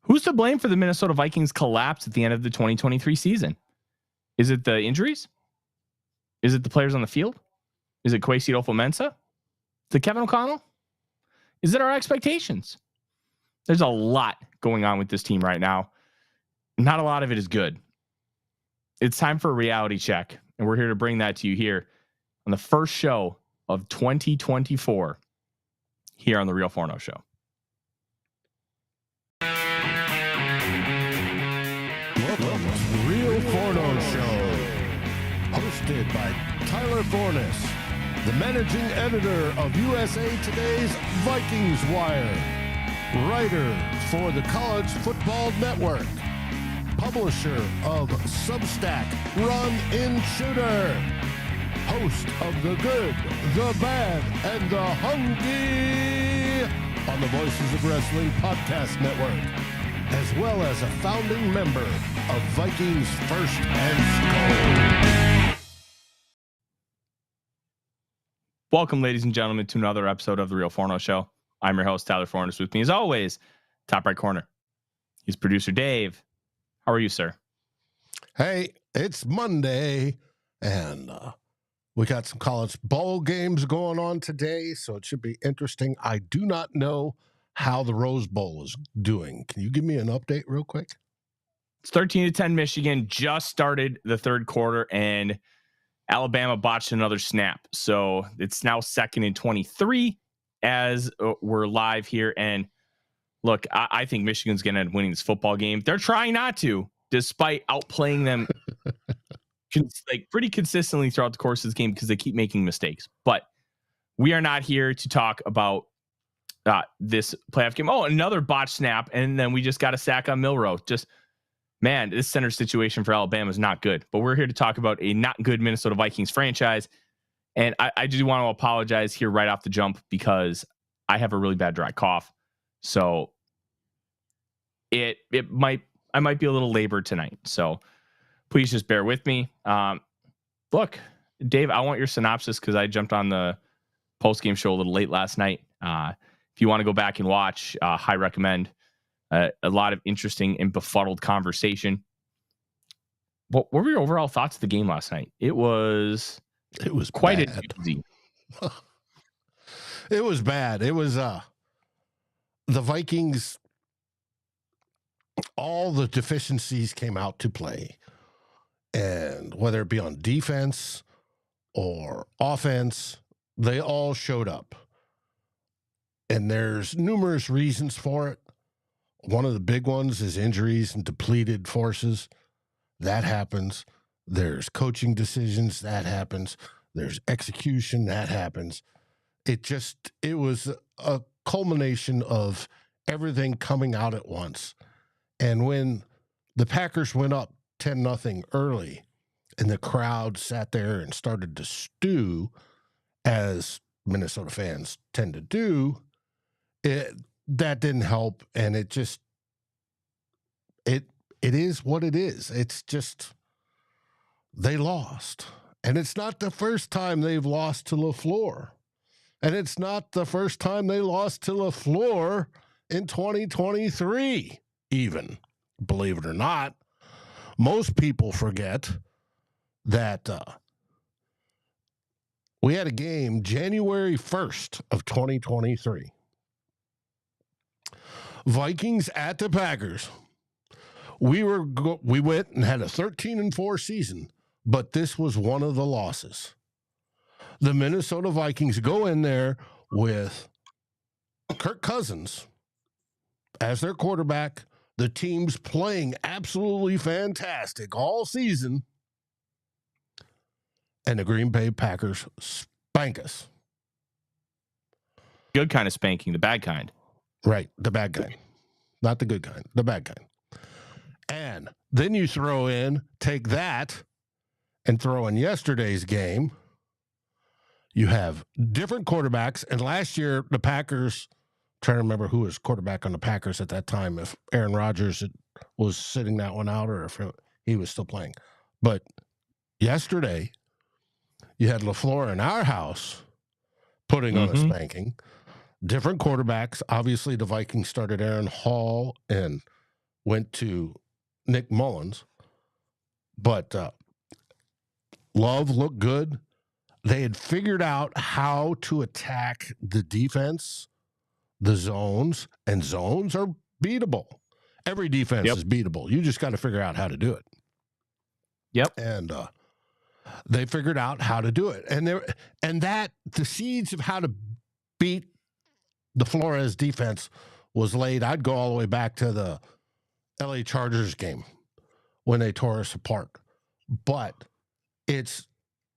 Who's to blame for the Minnesota Vikings collapse at the end of the 2023 season? Is it the injuries? Is it the players on the field? Is it Kwesi Adolfo-Mensah? Is it Kevin O'Connell? Is it our expectations? There's a lot going on with this team right now. Not a lot of it is good. It's time for a reality check, and we're here to bring that to you here on the first show of 2024 here on the Real Forno Show. Welcome to the Real Forno Show, hosted by Tyler Fornes, the managing editor of USA Today's Vikings Wire, writer for the College Football Network, publisher of Substack Run In Shooter, host of The Good, The Bad, and The Hungry on the Voices of Wrestling Podcast Network, as well as a founding member of Vikings First and SKOL. Welcome, ladies and gentlemen, to another episode of the Real Forno Show. I'm your host, Tyler Fornes. With me, as always, top right corner, he's producer Dave. How are you, sir? Hey, it's Monday, and we got some college bowl games going on today, so it should be interesting. I do not know how the Rose Bowl is doing. Can you give me an update real quick? It's 13-10 Michigan. Just started the third quarter, and Alabama botched another snap. So it's now 2nd and 23 as we're live here. And look, I think Michigan's going to end up winning this football game. They're trying not to, despite outplaying them pretty consistently throughout the course of this game because they keep making mistakes. But we are not here to talk about this playoff game. Oh, another botched snap, and then we just got a sack on Milroe. Just, man, this center situation for Alabama is not good. But we're here to talk about a not good Minnesota Vikings franchise. And I do want to apologize here right off the jump because I have a really bad dry cough. So I might be a little labored tonight. So please just bear with me. Look, Dave, I want your synopsis because I jumped on the post-game show a little late last night. If you want to go back and watch, I recommend. A lot of interesting and befuddled conversation. What were your overall thoughts of the game last night? It was quite bad. A doozy. It was bad. It was the Vikings. All the deficiencies came out to play, and whether it be on defense or offense, they all showed up. And there's numerous reasons for it. One of the big ones is injuries and depleted forces. That happens. There's coaching decisions. That happens. There's execution. That happens. It was a culmination of everything coming out at once. And when the Packers went up 10-0 early and the crowd sat there and started to stew, as Minnesota fans tend to do, that didn't help, and it is what it is. It's just they lost, and it's not the first time they've lost to LaFleur, and it's not the first time they lost to LaFleur in 2023. Even, believe it or not, most people forget that we had a game January 1st of 2023. Vikings at the Packers. We went and had a 13-4 season, but this was one of the losses. The Minnesota Vikings go in there with Kirk Cousins as their quarterback. The team's playing absolutely fantastic all season, and the Green Bay Packers spank us. Good kind of spanking, the bad kind. Right, the bad kind. Not the good kind, the bad kind. And then you take that and throw in yesterday's game. You have different quarterbacks. And last year, the Packers, trying to remember who was quarterback on the Packers at that time, if Aaron Rodgers was sitting that one out or if he was still playing. But yesterday, you had LaFleur in our house putting on a spanking. Different quarterbacks. Obviously, the Vikings started Jaren Hall and went to Nick Mullins, but Love looked good. They had figured out how to attack the defense, the zones, and zones are beatable. Every defense is beatable. You just got to figure out how to do it. Yep. And they figured out how to do it. And that the seeds of how to beat the Flores defense was laid. I'd go all the way back to the LA Chargers game when they tore us apart. But it's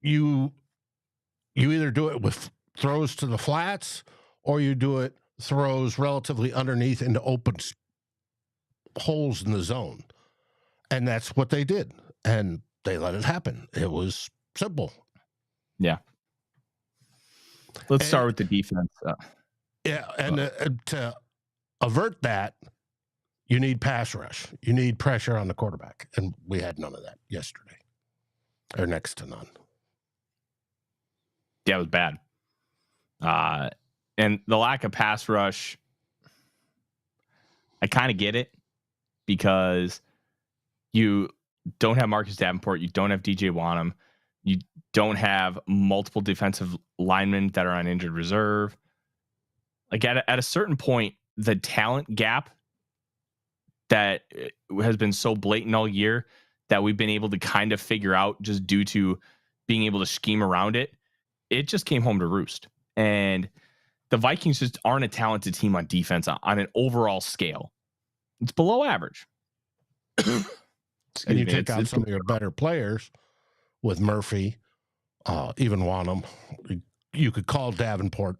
you either do it with throws to the flats or you do it throws relatively underneath into open holes in the zone. And that's what they did. And they let it happen. It was simple. Yeah. Let's start with the defense. Yeah, and to avert that, you need pass rush. You need pressure on the quarterback. And we had none of that yesterday, or next to none. Yeah, it was bad. And the lack of pass rush, I kind of get it because you don't have Marcus Davenport. You don't have DJ Wanham. You don't have multiple defensive linemen that are on injured reserve. Like at a certain point, the talent gap that has been so blatant all year that we've been able to kind of figure out just due to being able to scheme around it, it just came home to roost. And the Vikings just aren't a talented team on defense on an overall scale. It's below average. And you take out some of your better players with Murphy, even Wanham. You could call Davenport.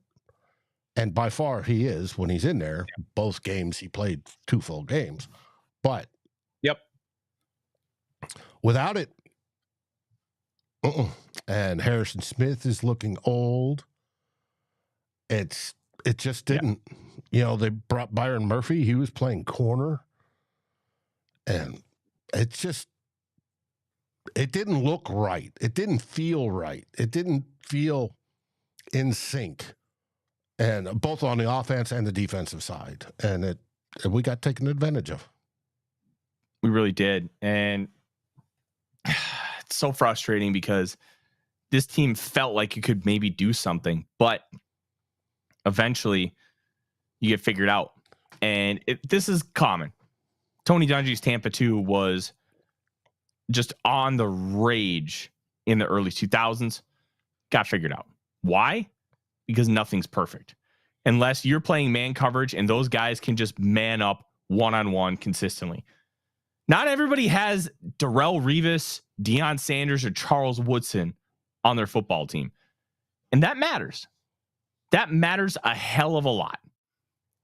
And by far he is when he's in there. Yeah. Both games he played 2 full games. But without it, and Harrison Smith is looking old. It just didn't. Yeah. They brought Byron Murphy. He was playing corner. And it didn't look right. It didn't feel right. It didn't feel in sync. And both on the offense and the defensive side. And we got taken advantage of. We really did. And it's so frustrating because this team felt like it could maybe do something, but eventually you get figured out. And this is common. Tony Dungy's Tampa 2 was just on the rage in the early 2000s. Got figured out. Why? Because nothing's perfect. Unless you're playing man coverage and those guys can just man up one-on-one consistently. Not everybody has Darrelle Revis, Deion Sanders, or Charles Woodson on their football team. And that matters. That matters a hell of a lot.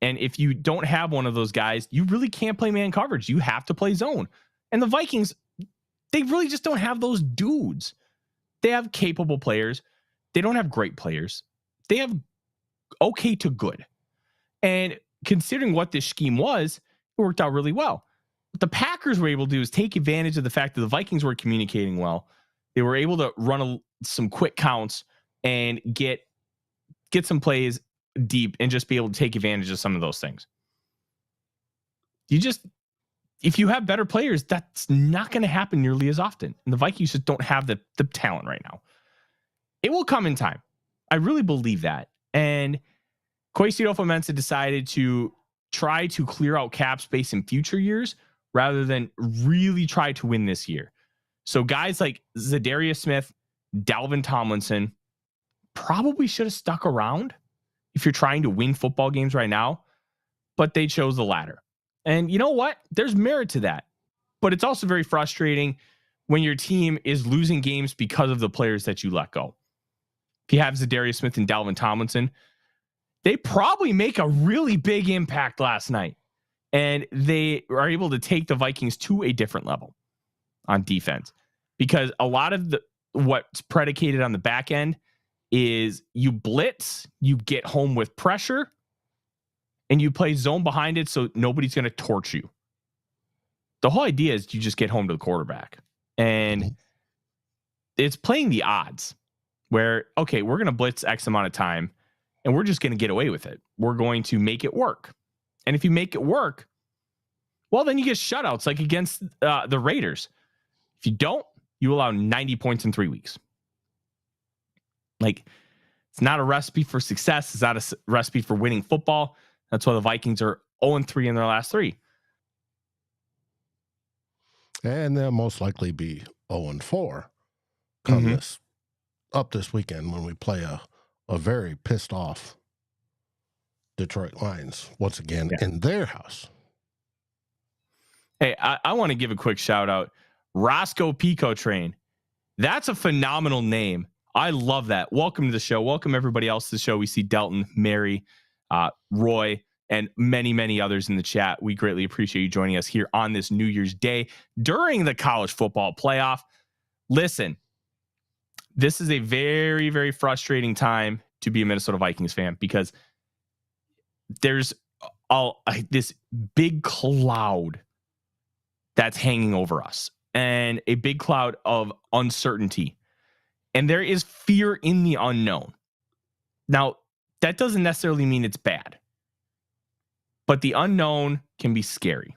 And if you don't have one of those guys, you really can't play man coverage. You have to play zone. And the Vikings, they really just don't have those dudes. They have capable players. They don't have great players. They have okay to good. And considering what this scheme was, it worked out really well. What the Packers were able to do is take advantage of the fact that the Vikings were communicating well. They were able to run some quick counts and get some plays deep and just be able to take advantage of some of those things. If you have better players, that's not going to happen nearly as often. And the Vikings just don't have the talent right now. It will come in time. I really believe that. And Kwesi Adofo-Mensah decided to try to clear out cap space in future years rather than really try to win this year. So guys like Zadarius Smith, Dalvin Tomlinson probably should have stuck around if you're trying to win football games right now, but they chose the latter. And you know what? There's merit to that. But it's also very frustrating when your team is losing games because of the players that you let go. If you have Zadarius Smith and Dalvin Tomlinson, they probably make a really big impact last night. And they are able to take the Vikings to a different level on defense. Because a lot of what's predicated on the back end is you blitz, you get home with pressure, and you play zone behind it so nobody's going to torch you. The whole idea is you just get home to the quarterback. And it's playing the odds where, okay, we're going to blitz X amount of time and we're just going to get away with it. We're going to make it work. And if you make it work, well, then you get shutouts like against the Raiders. If you don't, you allow 90 points in 3 weeks. Like, it's not a recipe for success. It's not a recipe for winning football. That's why the Vikings are 0-3 in their last 3. And they'll most likely be 0-4 come this weekend when we play a very pissed off Detroit Lions once again in their house. Hey, I want to give a quick shout out. Roscoe Pico Train. That's a phenomenal name. I love that. Welcome to the show. Welcome everybody else to the show. We see Delton, Mary, Roy, and many, many others in the chat. We greatly appreciate you joining us here on this New Year's Day during the college football playoff. Listen, this is a very, very frustrating time to be a Minnesota Vikings fan because there's this big cloud that's hanging over us and a big cloud of uncertainty. And there is fear in the unknown. Now, that doesn't necessarily mean it's bad, but the unknown can be scary.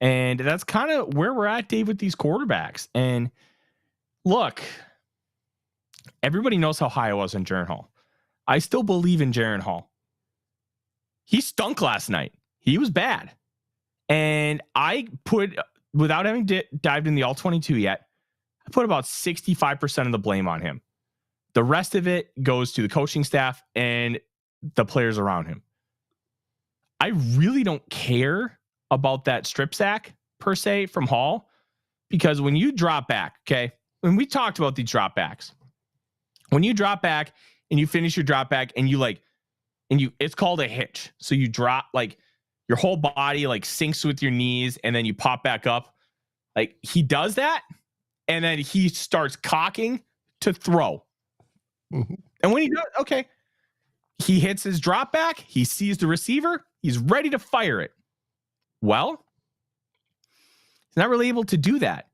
And that's kind of where we're at, Dave, with these quarterbacks. And look, everybody knows how high I was on Jaren Hall. I still believe in Jaren Hall. He stunk last night. He was bad. And I put, without having dived in the all-22 yet, I put about 65% of the blame on him. The rest of it goes to the coaching staff and the players around him. I really don't care about that strip sack per se from Hall, because when you drop back, okay, when we talked about these drop backs, when you drop back and you finish your drop back and it's called a hitch. So you drop, like, your whole body like sinks with your knees and then you pop back up. Like, he does that and then he starts cocking to throw. Mm-hmm. And when he does, okay, he hits his drop back, he sees the receiver, he's ready to fire it. Well, he's not really able to do that.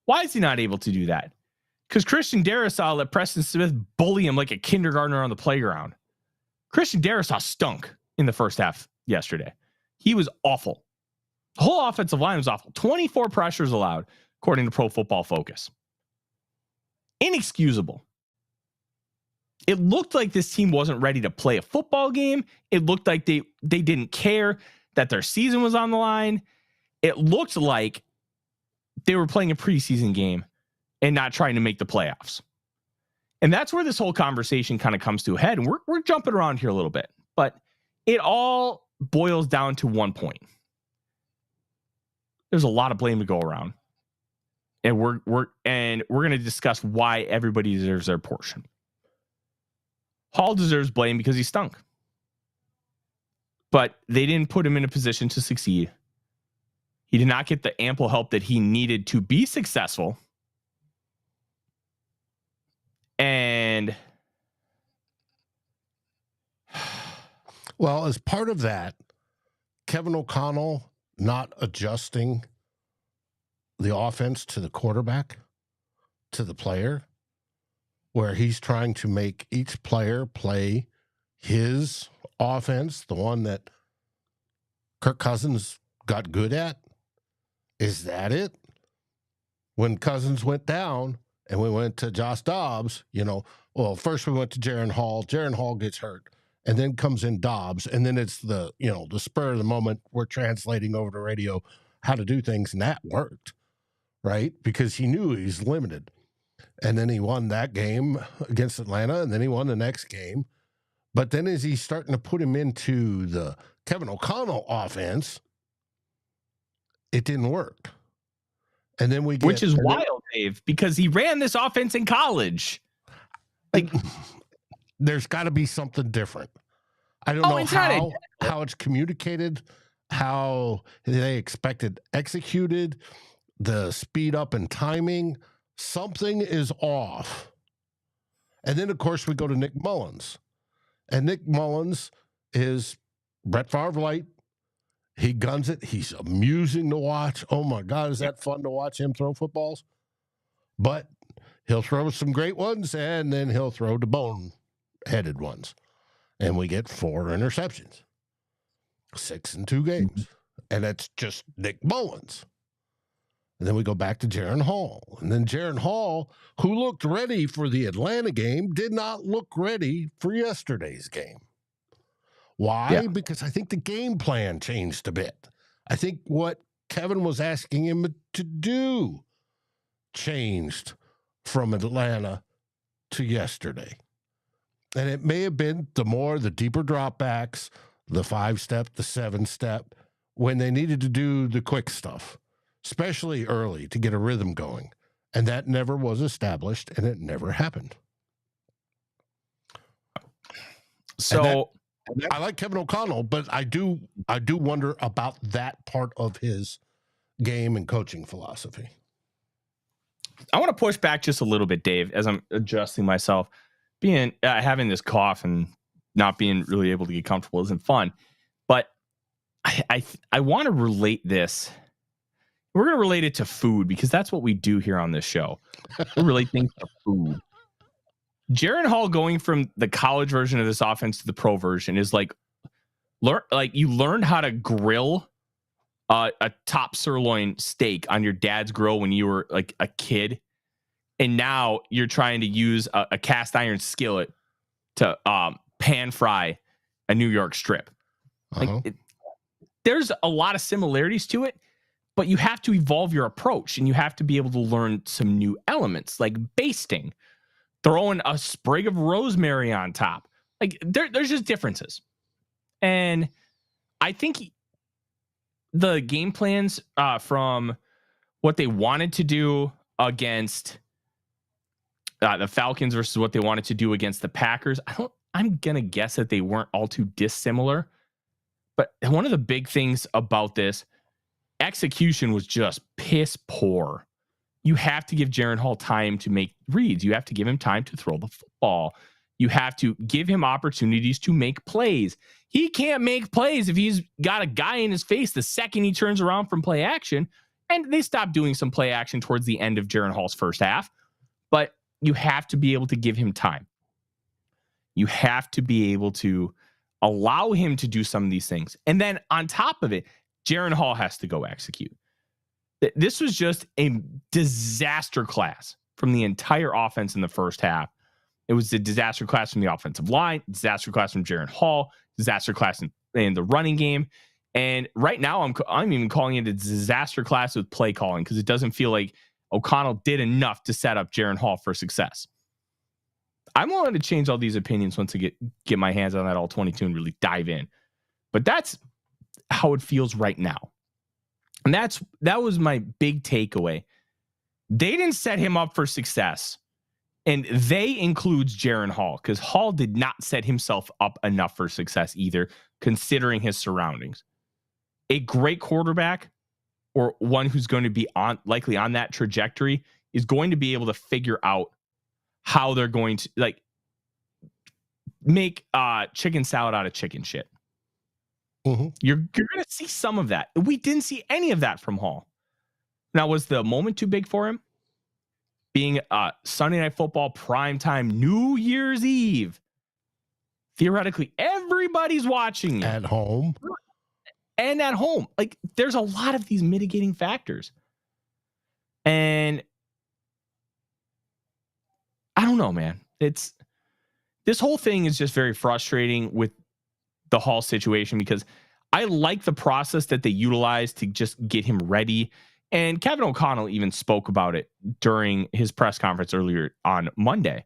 Why is he not able to do that? Because Christian Darrisaw let Preston Smith bully him like a kindergartner on the playground. Christian Darrisaw stunk in the first half yesterday. He was awful. The whole offensive line was awful. 24 pressures allowed, according to Pro Football Focus. Inexcusable. It looked like this team wasn't ready to play a football game. It looked like they didn't care that their season was on the line. It looked like they were playing a preseason game and not trying to make the playoffs. And that's where this whole conversation kind of comes to a head. And we're jumping around here a little bit, but it all boils down to one point. There's a lot of blame to go around. And we're going to discuss why everybody deserves their portion. Hall deserves blame because he stunk. But they didn't put him in a position to succeed. He did not get the ample help that he needed to be successful. And well, as part of that, Kevin O'Connell not adjusting the offense to the quarterback, to the player, where he's trying to make each player play his offense, the one that Kirk Cousins got good at. Is that it? When Cousins went down and we went to Josh Dobbs, well, first we went to Jaren Hall. Jaren Hall gets hurt. And then comes in Dobbs. And then it's the spur of the moment. We're translating over the radio how to do things. And that worked, right? Because he knew he's limited. And then he won that game against Atlanta. And then he won the next game. But then as he's starting to put him into the Kevin O'Connell offense, it didn't work. And then we get, which is wild, Dave, because he ran this offense in college. Like, there's got to be something different. I don't know how it's communicated, how they expected executed, the speed up and timing. Something is off. And then, of course, we go to Nick Mullins. And Nick Mullins is Brett Favre light. He guns it. He's amusing to watch. Oh, my God, is that fun to watch him throw footballs? But he'll throw some great ones, and then he'll throw the bone-headed ones. And we get 4 interceptions. 6 in 2 games. and that's just Nick Mullins. And then we go back to Jaren Hall. And then Jaren Hall, who looked ready for the Atlanta game, did not look ready for yesterday's game. Why? Yeah. Because I think the game plan changed a bit. I think what Kevin was asking him to do changed from Atlanta to yesterday. And it may have been the deeper dropbacks, the 5-step, the 7-step, when they needed to do the quick stuff, especially early to get a rhythm going. And that never was established, and it never happened. So I like Kevin O'Connell, but I do wonder about that part of his game and coaching philosophy. I want to push back just a little bit, Dave, as I'm adjusting myself. Having this cough and not being really able to get comfortable isn't fun. But I want to relate this. We're going to relate it to food because that's what we do here on this show. We relate things to food. Jaren Hall going from the college version of this offense to the pro version is like you learned how to grill a top sirloin steak on your dad's grill when you were like a kid. And now you're trying to use a cast iron skillet to pan fry a New York strip. There's a lot of similarities to it, but you have to evolve your approach and you have to be able to learn some new elements like basting, throwing a sprig of rosemary on top. Like there's just differences. And I think the game plans from what they wanted to do against the Falcons versus what they wanted to do against the Packers, I'm going to guess that they weren't all too dissimilar. But one of the big things about this, execution was just piss poor. You have to give Jaren Hall time to make reads. You have to give him time to throw the football. You have to give him opportunities to make plays. He can't make plays if he's got a guy in his face the second he turns around from play action. And they stopped doing some play action towards the end of Jaren Hall's first half. But you have to be able to give him time. You have to be able to allow him to do some of these things. And then on top of it, Jaren Hall has to go execute. This was just a disaster class from the entire offense in the first half. It was a disaster class from the offensive line, disaster class from Jaren Hall, disaster class in the running game. And right now I'm even calling it a disaster class with play calling because it doesn't feel like O'Connell did enough to set up Jaren Hall for success. I'm willing to change all these opinions once I get my hands on that all 22 and really dive in. But that's how it feels right now. And that was my big takeaway. They didn't set him up for success. And they includes Jaren Hall because Hall did not set himself up enough for success either, considering his surroundings. A great quarterback or one who's going to be likely on that trajectory is going to be able to figure out how they're going to make chicken salad out of chicken shit. Mm-hmm. You're going to see some of that. We didn't see any of that from Hall. Now, was the moment too big for him? Being Sunday Night Football primetime New Year's Eve. Theoretically, everybody's watching you. At home. And at home. Like, there's a lot of these mitigating factors. And I don't know, man. This whole thing is just very frustrating with the Hall situation because I like the process that they utilized to just get him ready. And Kevin O'Connell even spoke about it during his press conference earlier on Monday.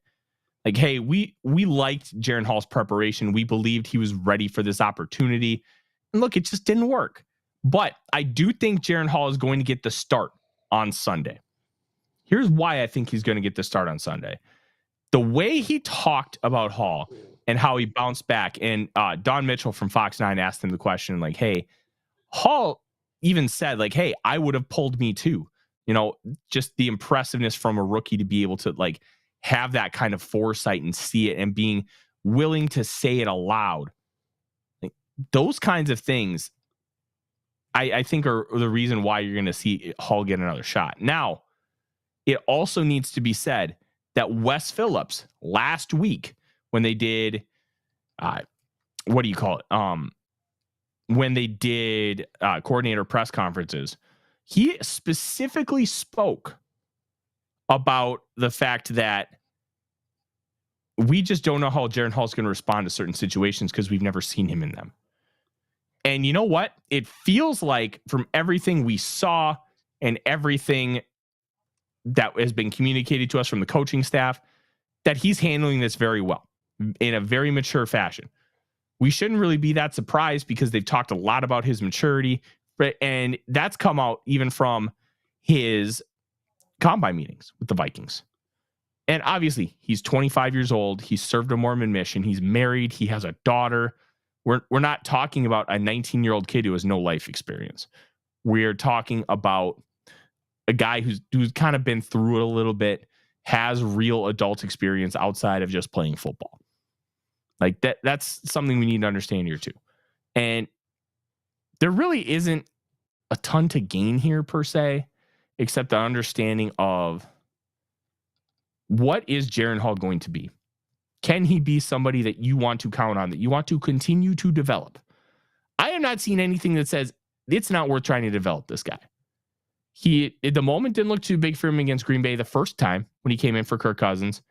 Like, hey, we liked Jaren Hall's preparation. We believed he was ready for this opportunity. And look, it just didn't work. But I do think Jaren Hall is going to get the start on Sunday. Here's why I think he's going to get the start on Sunday. The way he talked about Hall and how he bounced back. And Don Mitchell from Fox 9 asked him the question, like, hey, Hall even said, like, hey, I would have pulled me too. You know, just the impressiveness from a rookie to be able to, like, have that kind of foresight and see it and being willing to say it aloud. Like, those kinds of things, I think are the reason why you're going to see Hall get another shot. Now, it also needs to be said that Wes Phillips last week when they did, what do you call it? when they did coordinator press conferences, he specifically spoke about the fact that we just don't know how Jaren Hall is going to respond to certain situations because we've never seen him in them. And you know what? It feels like from everything we saw and everything that has been communicated to us from the coaching staff, that he's handling this very well in a very mature fashion. We shouldn't really be that surprised because they've talked a lot about his maturity, and that's come out even from his combine meetings with the Vikings. And obviously, he's 25 years old. He served a Mormon mission. He's married. He has a daughter. We're not talking about a 19-year-old kid who has no life experience. We're talking about a guy who's kind of been through it a little bit, has real adult experience outside of just playing football. Like that's something we need to understand here too. And there really isn't a ton to gain here per se, except the understanding of what is Jaren Hall going to be? Can he be somebody that you want to count on, that you want to continue to develop? I have not seen anything that says it's not worth trying to develop this guy. He, at the moment, didn't look too big for him against Green Bay the first time when he came in for Kirk Cousins.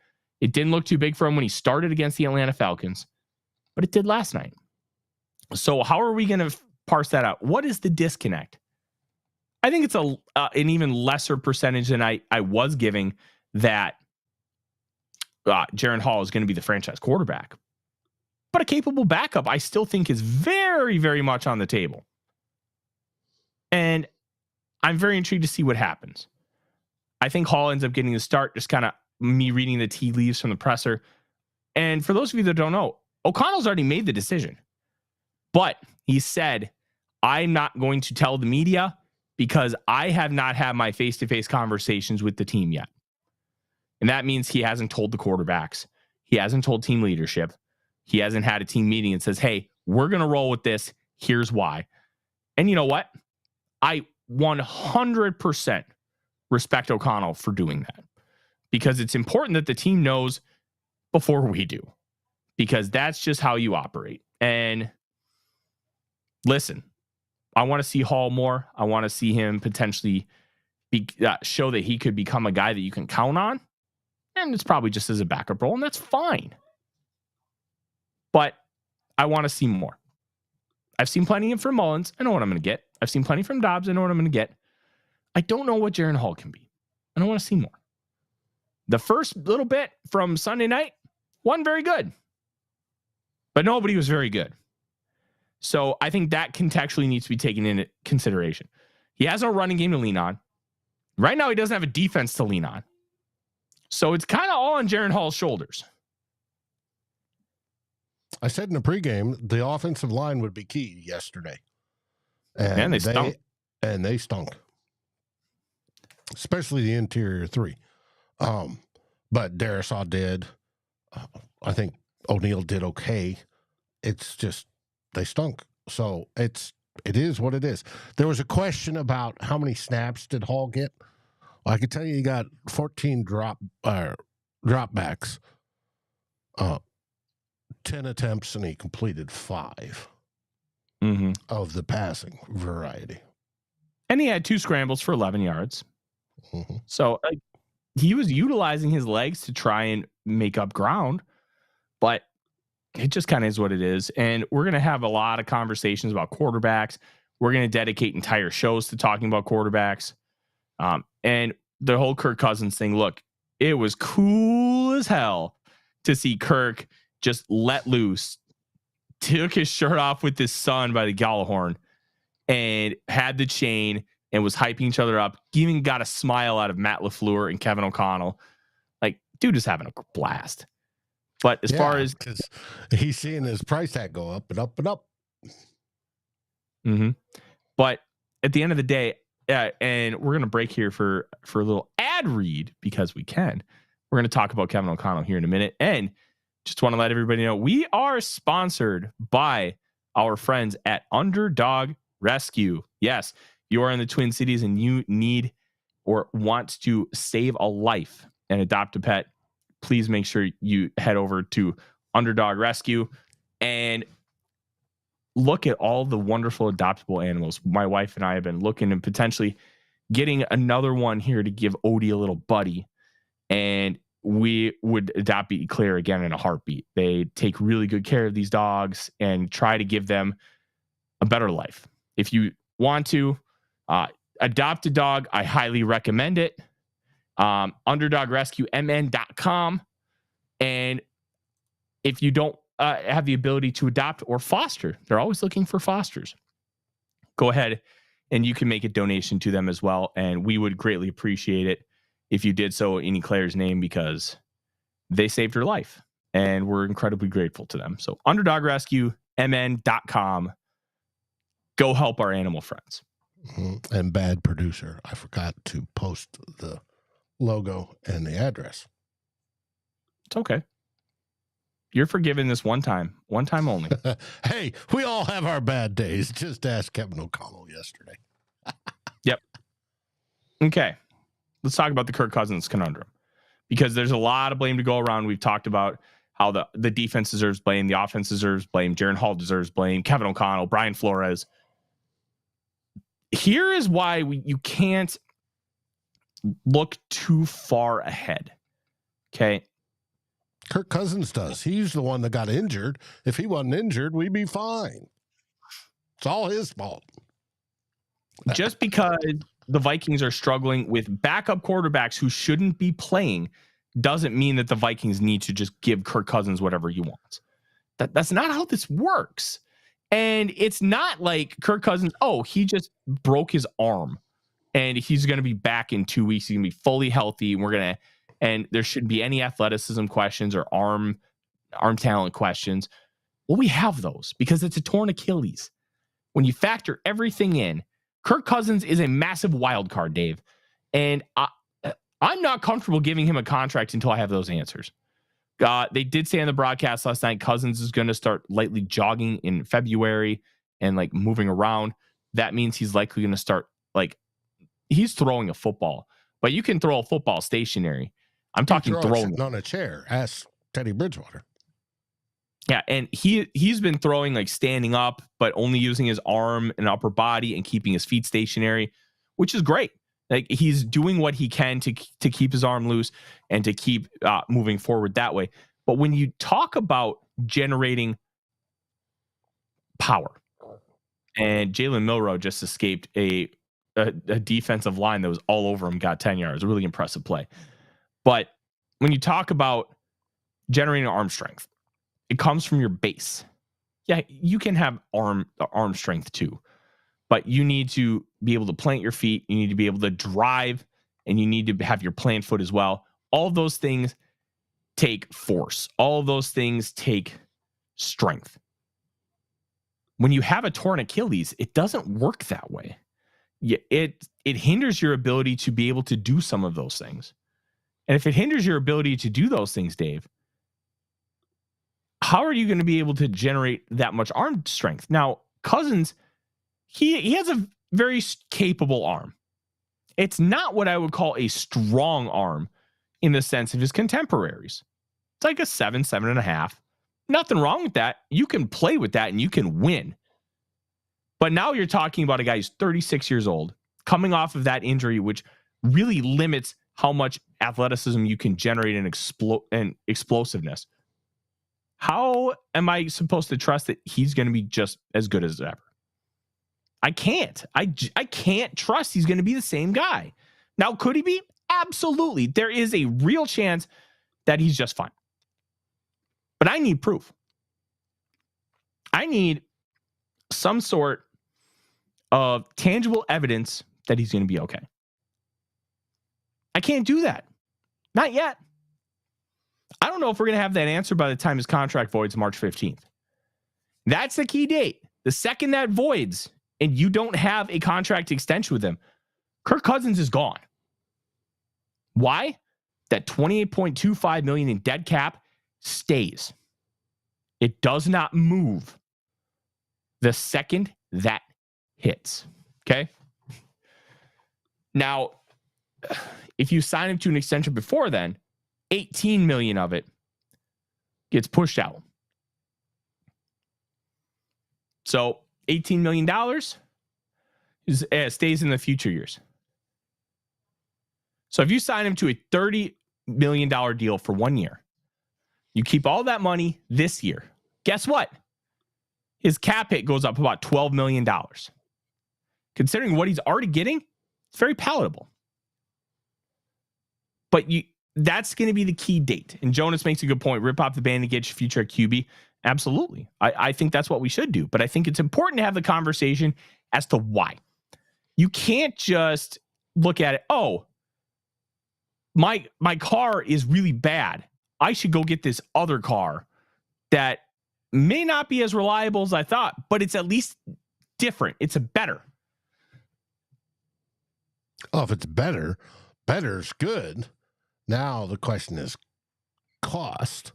It didn't look too big for him when he started against the Atlanta Falcons, but it did last night. So how are we going to parse that out? What is the disconnect? I think it's an even lesser percentage than I was giving that Jaren Hall is going to be the franchise quarterback. But a capable backup, I still think, is very, very much on the table. And I'm very intrigued to see what happens. I think Hall ends up getting the start, just kind of me reading the tea leaves from the presser. And for those of you that don't know, O'Connell's already made the decision. But he said, I'm not going to tell the media because I have not had my face-to-face conversations with the team yet. And that means he hasn't told the quarterbacks. He hasn't told team leadership. He hasn't had a team meeting and says, hey, we're going to roll with this. Here's why. And you know what? I 100% respect O'Connell for doing that, because it's important that the team knows before we do, because that's just how you operate. And listen, I want to see Hall more. I want to see him potentially show that he could become a guy that you can count on. And it's probably just as a backup role, and that's fine. But I want to see more. I've seen plenty from Mullins. I know what I'm going to get. I've seen plenty from Dobbs. I know what I'm going to get. I don't know what Jaren Hall can be. I don't want to see more. The first little bit from Sunday night wasn't very good. But nobody was very good. So I think that contextually needs to be taken into consideration. He has no running game to lean on. Right now, he doesn't have a defense to lean on. So it's kind of all on Jaren Hall's shoulders. I said in the pregame, the offensive line would be key yesterday. And they stunk. And they stunk. Especially the interior three. But Darrisaw did. I think O'Neal did okay. It's just, they stunk. So it is what it is. There was a question about how many snaps did Hall get. Well, I can tell you he got 14 dropbacks, 10 attempts, and he completed 5 of the passing variety. And he had 2 scrambles for 11 yards. So he was utilizing his legs to try and make up ground, but it just kind of is what it is. And we're going to have a lot of conversations about quarterbacks. We're going to dedicate entire shows to talking about quarterbacks. And the whole Kirk Cousins thing, look, it was cool as hell to see Kirk just let loose, took his shirt off with his son by the Gallahorn, and had the chain and was hyping each other up. Even got a smile out of Matt LaFleur and Kevin O'Connell. Like, dude is having a blast. But as far as, because he's seeing his price tag go up and up and up. But at the end of the day, and we're going to break here for a little ad read because we can. We're going to talk about Kevin O'Connell here in a minute. And just want to let everybody know we are sponsored by our friends at Underdog Rescue. Yes, you are in the Twin Cities and you need or want to save a life and adopt a pet. Please make sure you head over to Underdog Rescue. And look at all the wonderful adoptable animals. My wife and I have been looking and potentially getting another one here to give Odie a little buddy. And we would adopt Eclair again in a heartbeat. They take really good care of these dogs and try to give them a better life. If you want to adopt a dog, I highly recommend it. UnderdogRescueMN.com. And if you don't have the ability to adopt or foster, they're always looking for fosters. Go ahead and you can make a donation to them as well. And we would greatly appreciate it if you did so in Eclair's name, because they saved her life and we're incredibly grateful to them. So UnderdogRescueMN.com. Go help our animal friends. And bad producer, I forgot to post the logo and the address. It's okay. You're forgiven this one time only. Hey, we all have our bad days. Just ask Kevin O'Connell yesterday. Yep. Okay. Let's talk about the Kirk Cousins conundrum, because there's a lot of blame to go around. We've talked about how the defense deserves blame, the offense deserves blame, Jaren Hall deserves blame, Kevin O'Connell, Brian Flores. Here is why you can't look too far ahead. Okay. Kirk Cousins does. He's the one that got injured. If he wasn't injured, we'd be fine. It's all his fault. Just because the Vikings are struggling with backup quarterbacks who shouldn't be playing doesn't mean that the Vikings need to just give Kirk Cousins whatever he wants. That's not how this works. And it's not like Kirk Cousins, he just broke his arm and he's going to be back in 2 weeks. He's going to be fully healthy. And there shouldn't be any athleticism questions or arm talent questions. Well, we have those because it's a torn Achilles. When you factor everything in, Kirk Cousins is a massive wild card, Dave. And I'm not comfortable giving him a contract until I have those answers. They did say on the broadcast last night, Cousins is going to start lightly jogging in February and like moving around. That means he's likely going to start he's throwing a football, but you can throw a football stationary. I'm talking throwing on a chair. Ask Teddy Bridgewater. Yeah, and he's been throwing standing up, but only using his arm and upper body and keeping his feet stationary, which is great. He's doing what he can to keep his arm loose and to keep moving forward that way. But when you talk about generating power, and Jalen Milroe just escaped a defensive line that was all over him, got 10 yards, a really impressive play. But when you talk about generating arm strength, it comes from your base. Yeah, you can have arm strength too, but you need to be able to plant your feet. You need to be able to drive, and you need to have your plant foot as well. All of those things take force. All of those things take strength. When you have a torn Achilles, it doesn't work that way. It hinders your ability to be able to do some of those things. And if it hinders your ability to do those things, Dave, how are you going to be able to generate that much arm strength? Now, Cousins, he has a very capable arm. It's not what I would call a strong arm in the sense of his contemporaries. It's like a 7.5. Nothing wrong with that. You can play with that and you can win. But now you're talking about a guy who's 36 years old, coming off of that injury, which really limits how much athleticism you can generate and explosiveness. How am I supposed to trust that he's going to be just as good as ever? I can't. I can't trust he's going to be the same guy. Now, could he be? Absolutely. There is a real chance that he's just fine. But I need proof. I need some sort of tangible evidence that he's going to be okay. I can't do that. Not yet. I don't know if we're going to have that answer by the time his contract voids March 15th. That's the key date. The second that voids and you don't have a contract extension with him, Kirk Cousins is gone. Why? That $28.25 million in dead cap stays. It does not move the second that hits. Okay? Now, if you sign him to an extension before then, $18 million of it gets pushed out. So $18 million stays in the future years. So if you sign him to a $30 million deal for 1 year, you keep all that money this year. Guess what? His cap hit goes up about $12 million. Considering what he's already getting, it's very palatable. But that's going to be the key date. And Jonas makes a good point. Rip off the band and get your future at QB. Absolutely. I think that's what we should do. But I think it's important to have the conversation as to why. You can't just look at it, oh, my car is really bad. I should go get this other car that may not be as reliable as I thought, but it's at least different. It's a better. Oh, if it's better's good. Now the question is cost.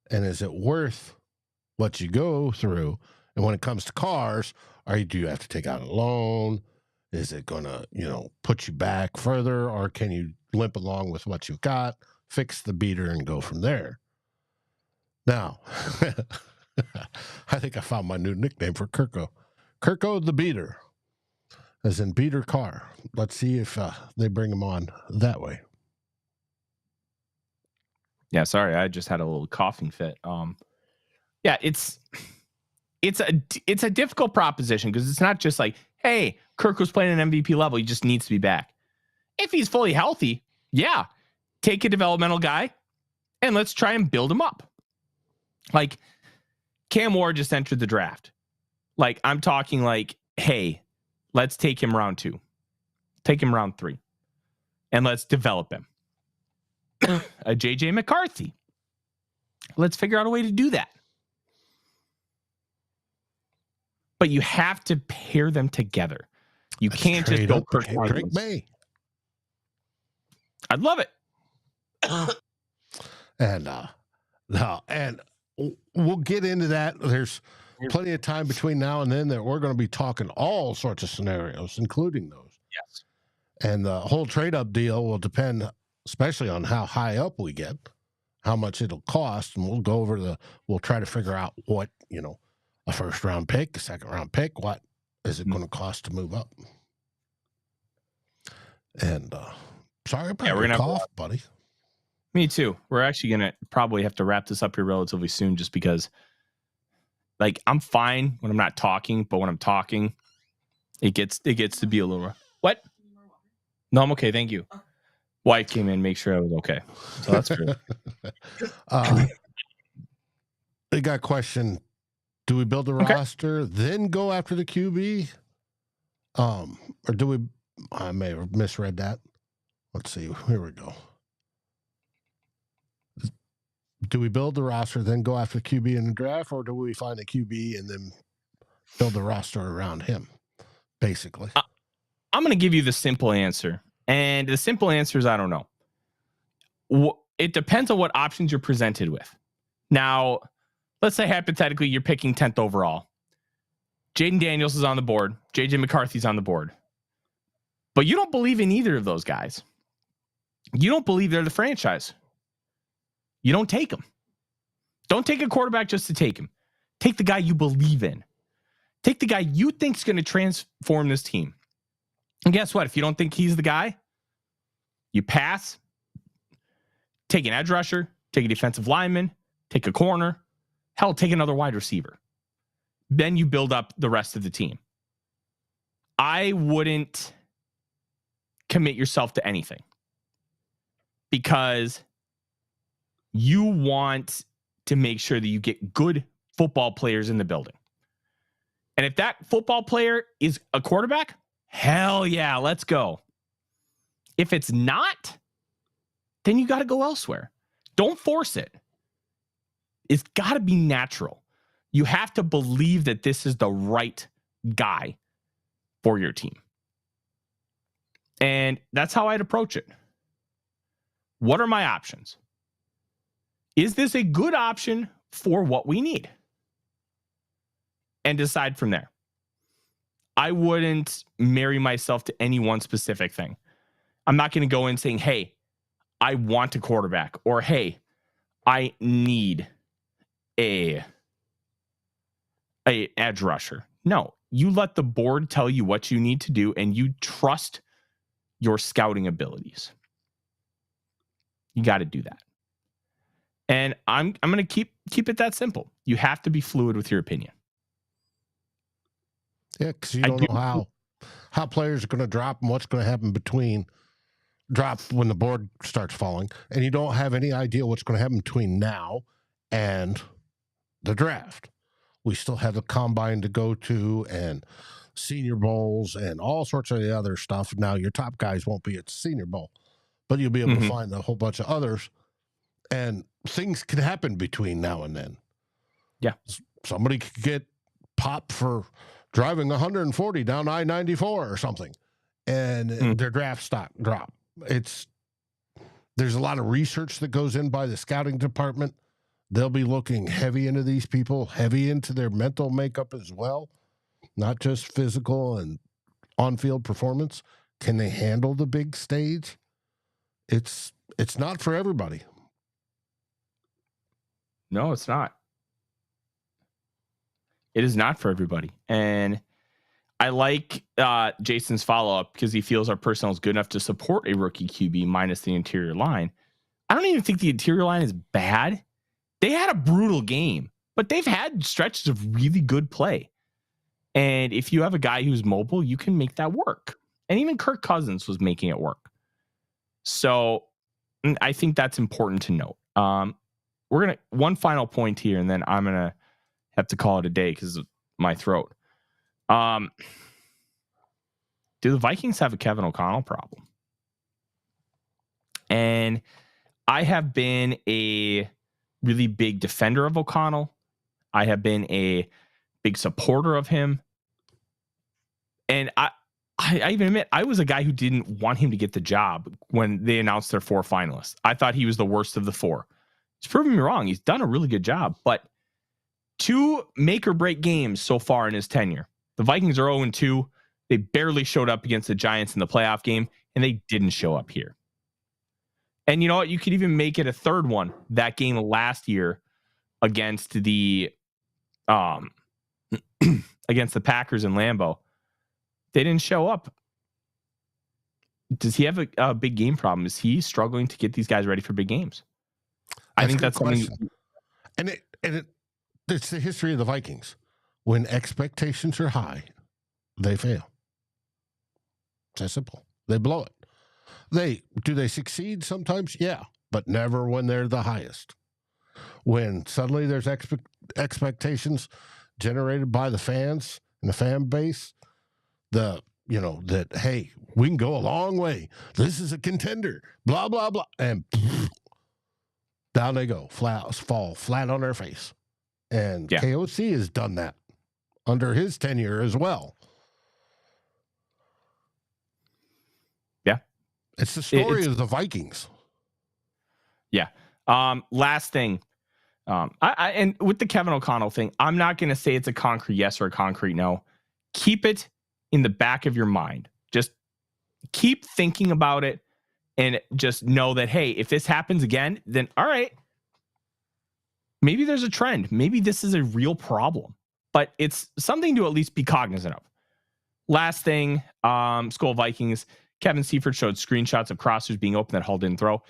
And is it worth what you go through? And when it comes to cars, do you have to take out a loan? Is it going to, put you back further, or can you limp along with what you've got, fix the beater, and go from there? Now, I think I found my new nickname for Kirko. Kirko the Beater, as in beater car. Let's see if they bring him on that way. Yeah, sorry, I just had a little coughing fit. Yeah, it's a difficult proposition because it's not just like, hey, Kirk was playing an MVP level, he just needs to be back. If he's fully healthy, yeah, take a developmental guy and let's try and build him up. Like Cam Ward just entered the draft. Like I'm talking like, hey, let's take him round 2, take him round 3, and let's develop him. A JJ McCarthy. Let's figure out a way to do that. But you have to pair them together. You can't just go Kirk Drake May. I'd love it. And we'll get into that. There's plenty of time between now and then that we're going to be talking all sorts of scenarios, including those. Yes. And the whole trade-up deal will depend especially on how high up we get, how much it'll cost, and we'll go over we'll try to figure out what, a first-round pick, a second-round pick, what is it going to cost to move up? And sorry about your cough, buddy. Me too. We're actually going to probably have to wrap this up here relatively soon just because, like, I'm fine when I'm not talking, but when I'm talking, it gets to be a little rough. What? No, I'm okay. Thank you. Wife came in, make sure I was okay. So that's good. They got a question. Do we build a roster, then go after the QB? Or do we, I may have misread that. Let's see. Here we go. Do we build the roster, then go after the QB in the draft, or do we find a QB and then build the roster around him, basically? I'm going to give you the simple answer. And the simple answer is I don't know. It depends on what options you're presented with. Now, let's say hypothetically you're picking 10th overall. Jaden Daniels is on the board. JJ McCarthy's on the board. But you don't believe in either of those guys. You don't believe they're the franchise. You don't take them. Don't take a quarterback just to take him. Take the guy you believe in. Take the guy you think is going to transform this team. And guess what? If you don't think he's the guy, you pass. Take an edge rusher. Take a defensive lineman. Take a corner. Hell, take another wide receiver. Then you build up the rest of the team. I wouldn't commit yourself to anything because you want to make sure that you get good football players in the building. And if that football player is a quarterback, hell yeah, let's go. If it's not, then you got to go elsewhere. Don't force it. It's got to be natural. You have to believe that this is the right guy for your team. And that's how I'd approach it. What are my options? Is this a good option for what we need? And decide from there. I wouldn't marry myself to any one specific thing. I'm not going to go in saying, hey, I want a quarterback, or hey, I need a a edge rusher. No, you let the board tell you what you need to do, and you trust your scouting abilities. You got to do that. And I'm going to keep it that simple. You have to be fluid with your opinion. Yeah, because you don't know how players are going to drop and what's going to happen between drop when the board starts falling, and you don't have any idea what's going to happen between now and the draft. We still have the combine to go to and Senior Bowls and all sorts of the other stuff. Now, your top guys won't be at the Senior Bowl, but you'll be able to find a whole bunch of others, and things can happen between now and then. Yeah. Somebody could get popped for driving 140 down I-94 or something, and their draft stock drop. There's a lot of research that goes in by the scouting department. They'll be looking heavy into these people, heavy into their mental makeup as well, not just physical and on-field performance. Can they handle the big stage? It's not for everybody. No, it's not. It is not for everybody. And I like Jason's follow-up because he feels our personnel is good enough to support a rookie QB minus the interior line. I don't even think the interior line is bad. They had a brutal game, but they've had stretches of really good play. And if you have a guy who's mobile, you can make that work. And even Kirk Cousins was making it work. So I think that's important to note. We're going to one final point here, and then I'm going to have to call it a day because of my throat. Do the Vikings have a Kevin O'Connell problem? And I have been a really big defender of O'Connell. I have been a big supporter of him. And I even admit I was a guy who didn't want him to get the job when they announced their 4 finalists. I thought he was the worst of the 4. He's proven me wrong. He's done a really good job, but 2 make or break games so far in his tenure. The Vikings are 0-2. They barely showed up against the Giants in the playoff game, and they didn't show up here. And you know what? You could even make it a third one. That game last year against the against the Packers in Lambeau, they didn't show up. Does he have a big game problem? Is he struggling to get these guys ready for big games? I think that's something. And it's the history of the Vikings. When expectations are high, they fail. It's that simple. They blow it. Do they succeed sometimes? Yeah, but never when they're the highest. When suddenly there's expectations generated by the fans and the fan base, that, hey, we can go a long way. This is a contender, blah, blah, blah. And down they go, fall flat on their face. And KOC has done that under his tenure as well. Yeah. It's the story of the Vikings. Yeah. Last thing. And with the Kevin O'Connell thing, I'm not going to say it's a concrete yes or a concrete no. Keep it in the back of your mind. Just keep thinking about it and just know that, hey, if this happens again, then all right, maybe there's a trend. Maybe this is a real problem, but it's something to at least be cognizant of. Last thing, SKOL Vikings, Kevin Seifert showed screenshots of crossers being open that Hall didn't throw.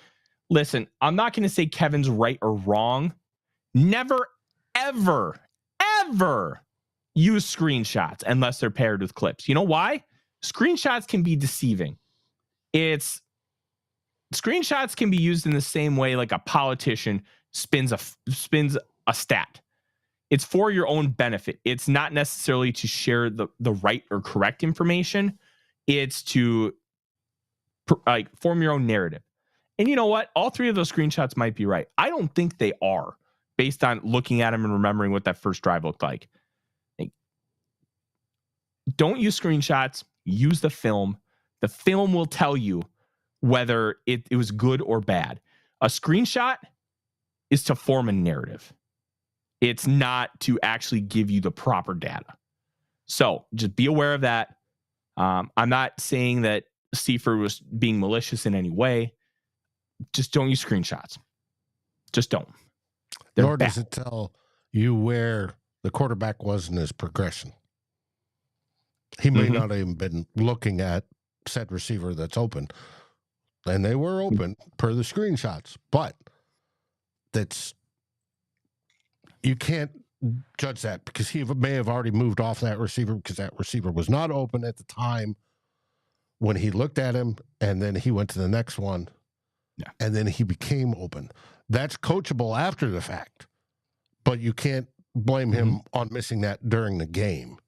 Listen, I'm not going to say Kevin's right or wrong. Never, ever, ever use screenshots unless they're paired with clips. You know why? Screenshots can be deceiving. Screenshots can be used in the same way like a politician spins a stat. It's for your own benefit. It's not necessarily to share the right or correct information. It's to form your own narrative. And you know what? All 3 of those screenshots might be right. I don't think they are, based on looking at them and remembering what that first drive looked like. Don't use screenshots. Use the film. The film will tell you whether it was good or bad. A screenshot is to form a narrative. It's not to actually give you the proper data. So just be aware of that. I'm not saying that Seifert was being malicious in any way. Just don't use screenshots. Just don't. Nor does it tell you where the quarterback wasn't his progression. He may not have even been looking at said receiver that's open. And they were open per the screenshots. But you can't judge that because he may have already moved off that receiver because that receiver was not open at the time when he looked at him, and then he went to the next one, and then he became open. That's coachable after the fact, but you can't blame him on missing that during the game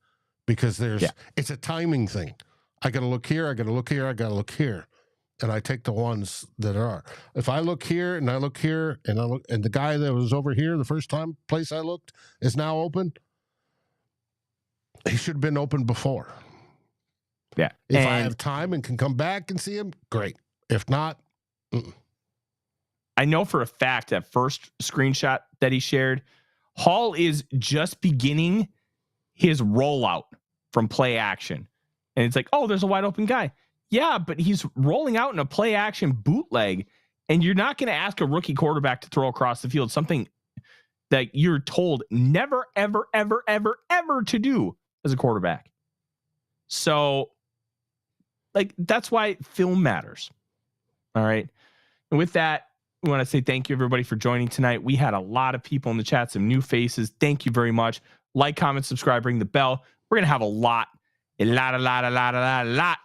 because it's a timing thing. I got to look here, I got to look here, I got to look here. And I take the ones that are. If I look here and I look here and I look, and the guy that was over here the first place I looked is now open, he should have been open before. Yeah. If I have time and can come back and see him, great. If not, I know for a fact that first screenshot that he shared, Hall is just beginning his rollout from play action. And it's like, oh, there's a wide open guy. Yeah, but he's rolling out in a play action bootleg, and you're not going to ask a rookie quarterback to throw across the field, something that you're told never, ever, ever, ever, ever to do as a quarterback. So, like, that's why film matters. All right. And with that, we want to say thank you, everybody, for joining tonight. We had a lot of people in the chat, some new faces. Thank you very much. Like, comment, subscribe, ring the bell. We're going to have a lot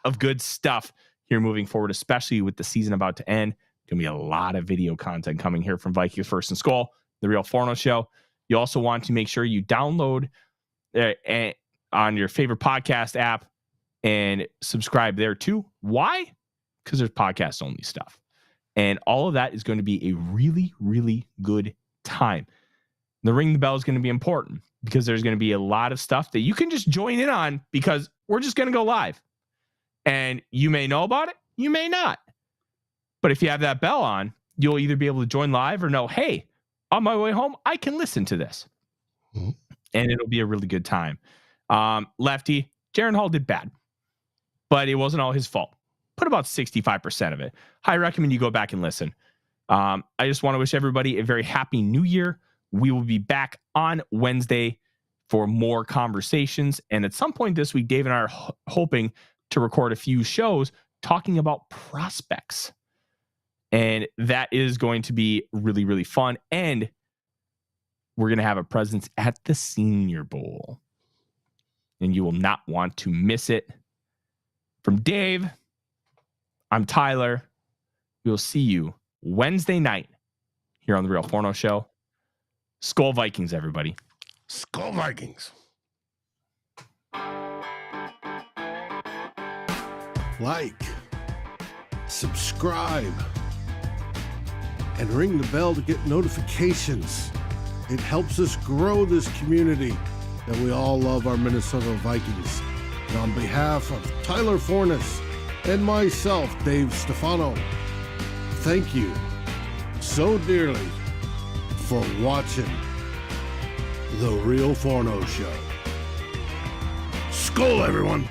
of good stuff here moving forward, especially with the season about to end. Gonna be a lot of video content coming here from Vikings First and SKOL, the Real Forno Show. You also want to make sure you download on your favorite podcast app and subscribe there too. Why? Because there's podcast only stuff, and all of that is going to be a really, really good time. The ring the bell is going to be important because there's going to be a lot of stuff that you can just join in on because we're just going to go live. And you may know about it, you may not. But if you have that bell on, you'll either be able to join live or know, hey, on my way home, I can listen to this. And it'll be a really good time. Lefty, Jaren Hall did bad, but it wasn't all his fault. Put about 65% of it. I recommend you go back and listen. I just want to wish everybody a very happy new year. We will be back on Wednesday for more conversations. And at some point this week, Dave and I are hoping to record a few shows talking about prospects. And that is going to be really, really fun. And we're going to have a presence at the Senior Bowl. And you will not want to miss it. From Dave, I'm Tyler. We will see you Wednesday night here on the Real Forno Show. SKOL Vikings, everybody. SKOL Vikings. Like, subscribe, and ring the bell to get notifications. It helps us grow this community that we all love our Minnesota Vikings. And on behalf of Tyler Fornes and myself, Dave Stefano, thank you so dearly for watching The Real Forno Show. SKOL, everyone!